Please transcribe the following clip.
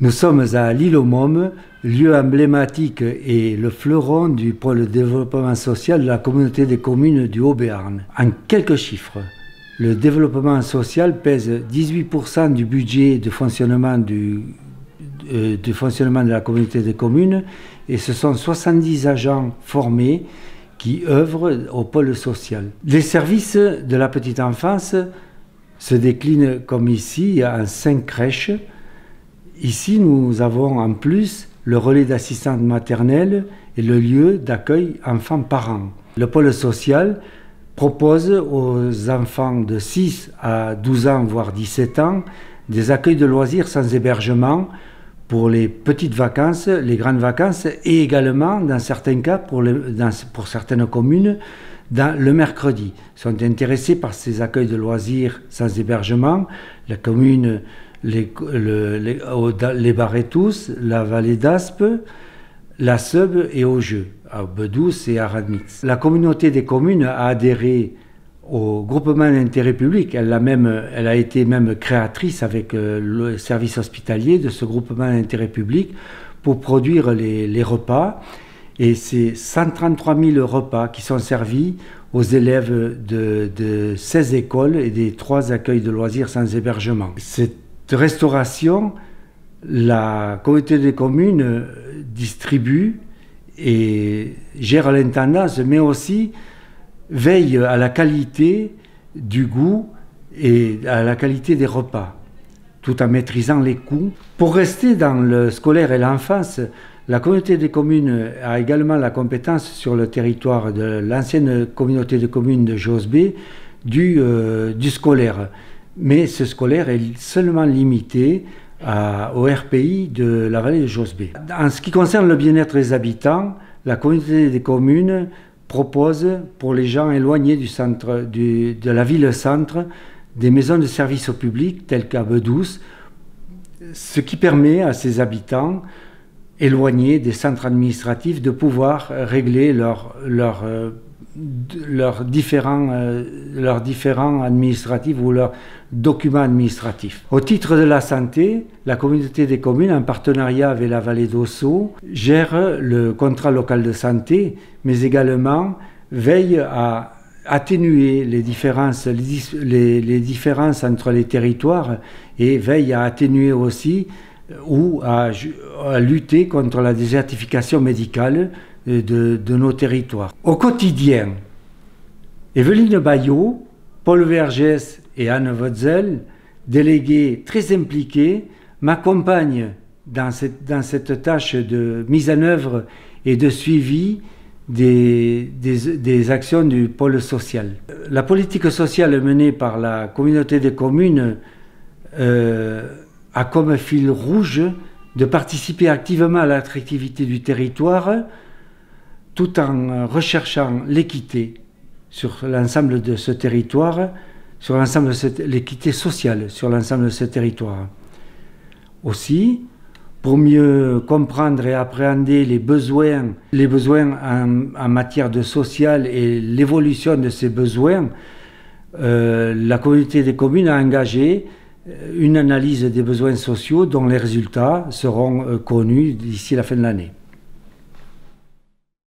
Nous sommes à l'île aux Mômes, lieu emblématique et le fleuron du pôle développement social de la communauté des communes du Haut-Béarn. En quelques chiffres, le développement social pèse 18% du budget de fonctionnement de la communauté des communes et ce sont 70 agents formés qui œuvrent au pôle social. Les services de la petite enfance se déclinent comme ici en 5 crèches. Ici, nous avons en plus le relais d'assistante maternelle et le lieu d'accueil enfants-parents. Le pôle social propose aux enfants de 6 à 12 ans, voire 17 ans, des accueils de loisirs sans hébergement pour les petites vacances, les grandes vacances et également, dans certains cas, pour certaines communes, le mercredi. Ils sont intéressés par ces accueils de loisirs sans hébergement. La commune les Barretous, la vallée d'Aspe, la Seube et Augeux, à Bedouce et à Radmitz. La communauté des communes a adhéré au groupement d'intérêt public. Elle a été même créatrice avec le service hospitalier de ce groupement d'intérêt public pour produire les repas. Et c'est 133 000 repas qui sont servis aux élèves de 16 écoles et des 3 accueils de loisirs sans hébergement. Cette restauration, la communauté des communes distribue et gère l'intendance, mais aussi veille à la qualité du goût et à la qualité des repas, tout en maîtrisant les coûts. Pour rester dans le scolaire et l'enfance, la communauté des communes a également la compétence sur le territoire de l'ancienne communauté de communes de Josbé du scolaire. Mais ce scolaire est seulement limité au RPI de la vallée de Josbé. En ce qui concerne le bien-être des habitants, la communauté des communes propose pour les gens éloignés du centre, de la ville-centre des maisons de services au public telles qu'à Bedouce, ce qui permet à ces habitants éloignés des centres administratifs de pouvoir régler leurs différents administratifs ou leurs documents administratifs. Au titre de la santé, la communauté des communes, en partenariat avec la vallée d'Ossau, gère le contrat local de santé, mais également veille à atténuer les différences entre les territoires et veille à atténuer aussi ou à lutter contre la désertification médicale de nos territoires. Au quotidien, Evelyne Bayot, Paul Vergès et Anne Wotzel, délégués très impliqués, m'accompagnent dans cette tâche de mise en œuvre et de suivi des actions du pôle social. La politique sociale menée par la communauté des communes a comme fil rouge de participer activement à l'attractivité du territoire tout en recherchant l'équité sur l'ensemble de ce territoire, l'équité sociale sur l'ensemble de ce territoire. Aussi, pour mieux comprendre et appréhender les besoins en matière de social et l'évolution de ces besoins, la communauté des communes a engagé une analyse des besoins sociaux dont les résultats seront connus d'ici la fin de l'année.